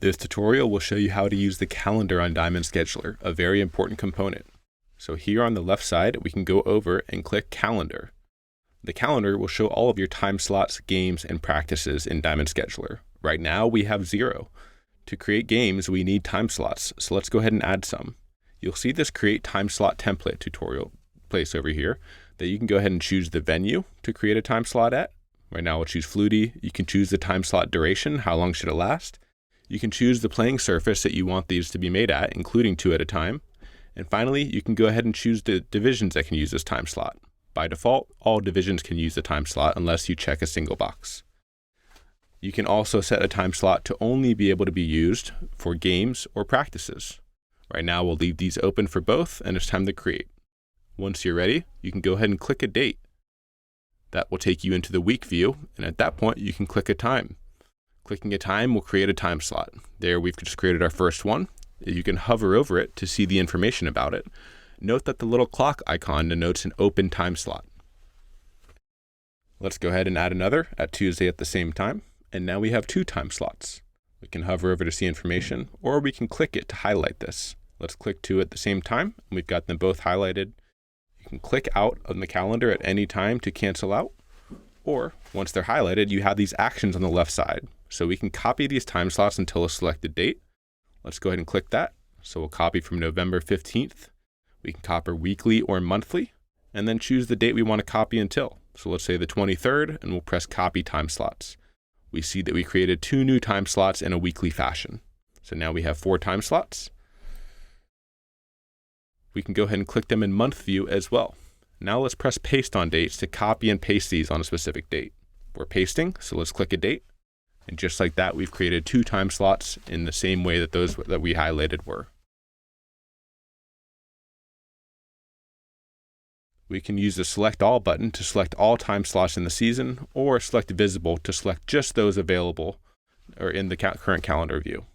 This tutorial will show you how to use the calendar on Diamond Scheduler, a very important component. So here on the left side, we can go over and click Calendar. The calendar will show all of your time slots, games, and practices in Diamond Scheduler. Right now, we have 0. To create games, we need time slots, so let's go ahead and add some. You'll see this Create Time Slot Template tutorial place over here that you can go ahead and choose the venue to create a time slot at. Right now, we'll choose Flutie. You can choose the time slot duration, how long should it last. You can choose the playing surface that you want these to be made at, including 2 at a time. And finally, you can go ahead and choose the divisions that can use this time slot. By default, all divisions can use the time slot unless you check a single box. You can also set a time slot to only be able to be used for games or practices. Right now, we'll leave these open for both, and it's time to create. Once you're ready, you can go ahead and click a date. That will take you into the week view, and at that point, you can click a time. Clicking a time will create a time slot. There, we've just created our first one. You can hover over it to see the information about it. Note that the little clock icon denotes an open time slot. Let's go ahead and add another at Tuesday at the same time. And now we have 2 time slots. We can hover over to see information, or we can click it to highlight this. Let's click 2 at the same time, and we've got them both highlighted. You can click out on the calendar at any time to cancel out, or once they're highlighted, you have these actions on the left side. So we can copy these time slots until a selected date. Let's go ahead and click that. So we'll copy from November 15th. We can copy weekly or monthly, and then choose the date we want to copy until. So let's say the 23rd, and we'll press Copy Time Slots. We see that we created 2 new time slots in a weekly fashion. So now we have 4 time slots. We can go ahead and click them in month view as well. Now let's press Paste on Dates to copy and paste these on a specific date. We're pasting, so let's click a date. And just like that, we've created 2 time slots in the same way that those that we highlighted were. We can use the Select All button to select all time slots in the season, or Select Visible to select just those available or in the current calendar view.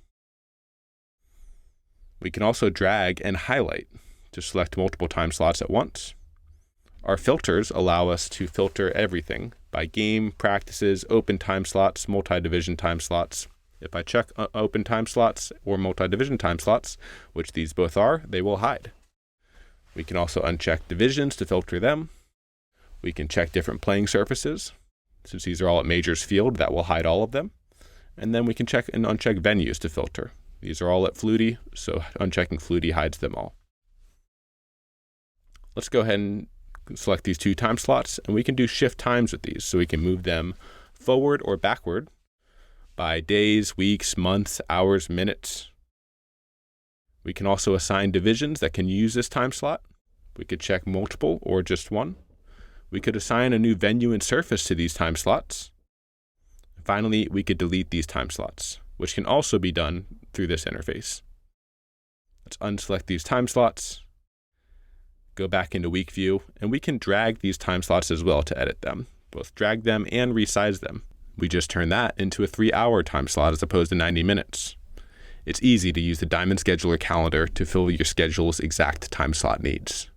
We can also drag and highlight to select multiple time slots at once. Our filters allow us to filter everything by game, practices, open time slots, multi-division time slots. If I check open time slots or multi-division time slots, which these both are, they will hide. We can also uncheck divisions to filter them. We can check different playing surfaces. Since these are all at Majors Field, that will hide all of them. And then we can check and uncheck venues to filter. These are all at Flutie, so unchecking Flutie hides them all. Let's go ahead and select these 2 time slots, and we can do shift times with these, so we can move them forward or backward by days, weeks, months, hours, minutes. We can also assign divisions that can use this time slot. We could check multiple or just one. We could assign a new venue and surface to these time slots. Finally, we could delete these time slots, which can also be done through this interface. Let's unselect these time slots, go back into week view, and we can drag these time slots as well to edit them, both drag them and resize them. We just turn that into a 3-hour time slot as opposed to 90 minutes. It's easy to use the Diamond Scheduler calendar to fill your schedule's exact time slot needs.